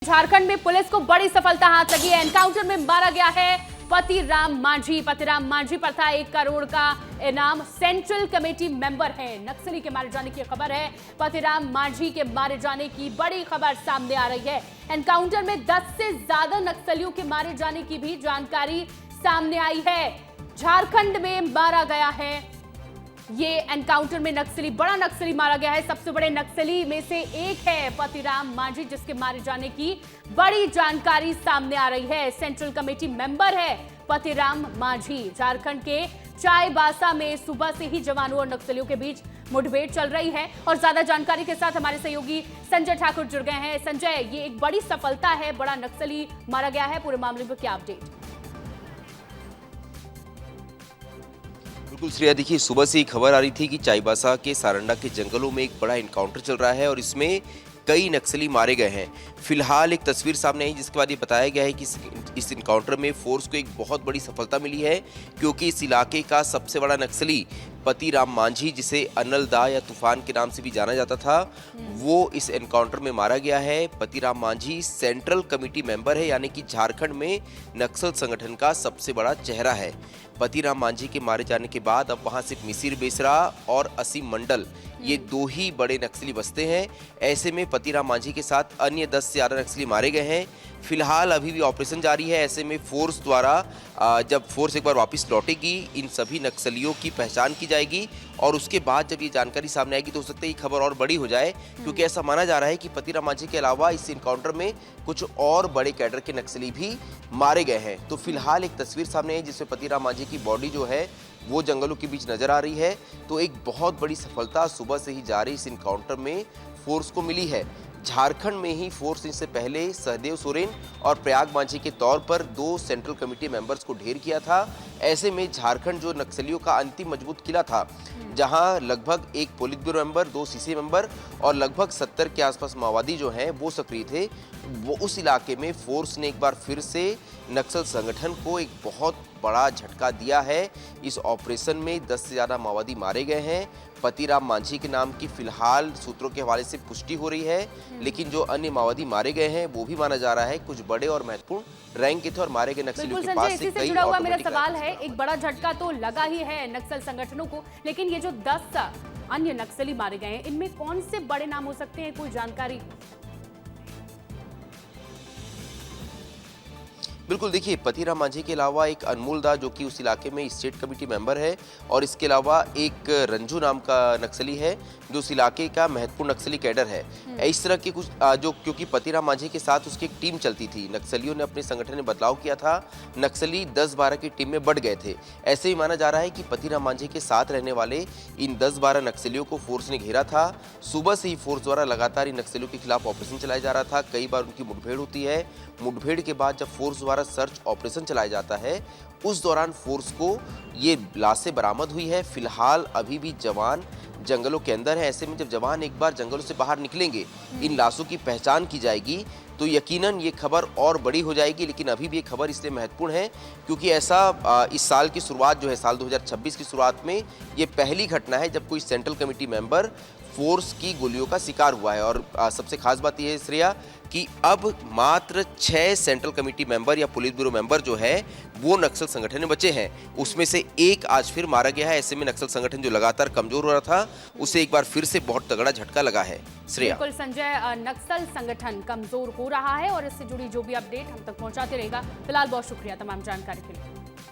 झारखंड में पुलिस को बड़ी सफलता हाथ लगी है। एनकाउंटर में मारा गया है पतिराम मांझी। पतिराम मांझी पर था 1 करोड़ का इनाम। सेंट्रल कमेटी मेंबर है। नक्सली के मारे जाने की खबर है। पतिराम मांझी के मारे जाने की बड़ी खबर सामने आ रही है। एनकाउंटर में 10 से ज्यादा नक्सलियों के मारे जाने की भी जानकारी सामने आई है। झारखंड में मारा गया है ये एनकाउंटर में बड़ा नक्सली मारा गया है। सबसे बड़े नक्सली में से एक है पतिराम मांझी, जिसके मारे जाने की बड़ी जानकारी सामने आ रही है। सेंट्रल कमेटी मेंबर है पतिराम मांझी। झारखंड के चाईबासा में सुबह से ही जवानों और नक्सलियों के बीच मुठभेड़ चल रही है और ज्यादा जानकारी के साथ हमारे सहयोगी संजय ठाकुर जुड़ गए हैं। संजय, ये एक बड़ी सफलता है, बड़ा नक्सली मारा गया है, पूरे मामले में क्या अपडेट? बिल्कुल श्रेया, देखिए सुबह से ही खबर आ रही थी कि चाईबासा के सारंडा के जंगलों में एक बड़ा एनकाउंटर चल रहा है और इसमें कई नक्सली मारे गए हैं। फिलहाल एक तस्वीर सामने आई जिसके बाद ये बताया गया है कि इस एनकाउंटर में फोर्स को एक बहुत बड़ी सफलता मिली है, क्योंकि इस इलाके का सबसे बड़ा नक्सली पतिराम मांझी, जिसे अनलदा या तूफान के नाम से भी जाना जाता था, वो इस एनकाउंटर में मारा गया है। Patiram Manjhi central committee member है, यानी कि झारखंड में नक्सल संगठन का सबसे बड़ा चेहरा है। पतिराम मांझी के मारे जाने के बाद अब वहां सिर्फ मिसिर बेसरा और असीम मंडल, ये 2 ही बड़े नक्सली बसते हैं। ऐसे में पतिराम मांझी के साथ अन्य 10 से ज्यादा नक्सली मारे गए हैं। फिलहाल अभी भी ऑपरेशन जारी है। ऐसे में फोर्स द्वारा जब फोर्स एक बार वापस लौटेगी, इन सभी नक्सलियों की पहचान की जाएगी और उसके बाद जब ये जानकारी सामने आएगी तो हो सकता है ये खबर और बड़ी हो जाए, क्योंकि ऐसा माना जा रहा है कि पतिराम मांझी के अलावा इस एनकाउंटर में कुछ और बड़े कैडर के नक्सली भी मारे गए हैं। तो फिलहाल एक तस्वीर सामने आई जिसमें पतिराम मांझी की बॉडी जो है वो जंगलों के बीच नजर आ रही है। तो एक बहुत बड़ी सफलता सुबह से ही जारी इस एनकाउंटर में फोर्स को मिली है। झारखंड में ही फोर्स इससे पहले सहदेव सोरेन और प्रयाग मांझी के तौर पर 2 सेंट्रल कमेटी मेंबर्स को ढेर किया था। ऐसे में झारखंड जो नक्सलियों का अंतिम मजबूत किला था, जहां लगभग 1 polit bureau member, 2 CC member और लगभग 70 के आसपास माओवादी जो हैं वो सक्रिय थे, वो उस इलाके में फोर्स ने एक बार फिर से नक्सल संगठन को एक बहुत बड़ा झटका दिया है। इस ऑपरेशन में 10 से ज़्यादा माओवादी मारे गए हैं। पतिराम मांझी के नाम की फिलहाल सूत्रों के हवाले से पुष्टि हो रही है, लेकिन जो अन्य माओवादी मारे गए हैं वो भी माना जा रहा है कुछ बड़े और महत्वपूर्ण रैंक के थे और मारे गए नक्सलियों के पास से कई। जुड़ा हुआ मेरा सवाल है, एक बड़ा झटका तो लगा ही है नक्सल संगठनों को, लेकिन ये जो 10 अन्य नक्सली मारे गए हैं, इनमें कौन से बड़े नाम हो सकते हैं, कोई जानकारी? बिल्कुल, देखिए पतिराम मांझी के अलावा एक अनमोल दा, जो कि उस इलाके में स्टेट कमेटी मेंबर है, और इसके अलावा एक रंजू नाम का नक्सली है जो उस इलाके का महत्वपूर्ण नक्सली कैडर है। इस तरह के कुछ जो, क्योंकि पतिराम मांझी के साथ उसकी एक टीम चलती थी, नक्सलियों ने अपने संगठन में बदलाव किया था, नक्सली 10-12 की टीम में बढ़ गए थे। ऐसे ही माना जा रहा है कि पतिराम मांझी के साथ रहने वाले इन 10-12 नक्सलियों को फोर्स ने घेरा था। सुबह से ही फोर्स द्वारा लगातार इन नक्सलियों के खिलाफ ऑपरेशन चलाया जा रहा था। कई बार उनकी मुठभेड़ होती है। मुठभेड़ के बाद जब फोर्स द्वारा सर्च ऑपरेशन चलाया जाता है, उस दौरान फोर्स को ये लाशें बरामद हुई है। फिलहाल अभी भी जवान जंगलों के अंदर है। ऐसे में जब जवान एक बार जंगलों से बाहर निकलेंगे, इन लाशों की पहचान की जाएगी, तो यकीनन ये खबर और बड़ी हो जाएगी। लेकिन अभी भी ये खबर इसलिए महत्वपूर्ण है क्योंकि ऐसा इस साल की शुरुआत जो है, साल 2026 की शुरुआत में ये पहली घटना है जब कोई सेंट्रल कमेटी मेंबर फोर्स की गोलियों का शिकार हुआ है। और सबसे खास बात यह है श्रेया कि अब मात्र 6 सेंट्रल कमेटी मेंबर या पुलिस ब्यूरो मेंबर जो है वो नक्सल संगठन में बचे हैं। उसमें से एक आज फिर मारा गया है। ऐसे में नक्सल संगठन जो लगातार कमजोर हो रहा था, उसे एक बार फिर से बहुत तगड़ा झटका लगा है। श्रेया, बिल्कुल संजय, नक्सल संगठन कमजोर हो रहा है और इससे जुड़ी जो भी अपडेट हम तक पहुंचाते रहेगा। फिलहाल बहुत शुक्रिया तमाम जानकारी के लिए।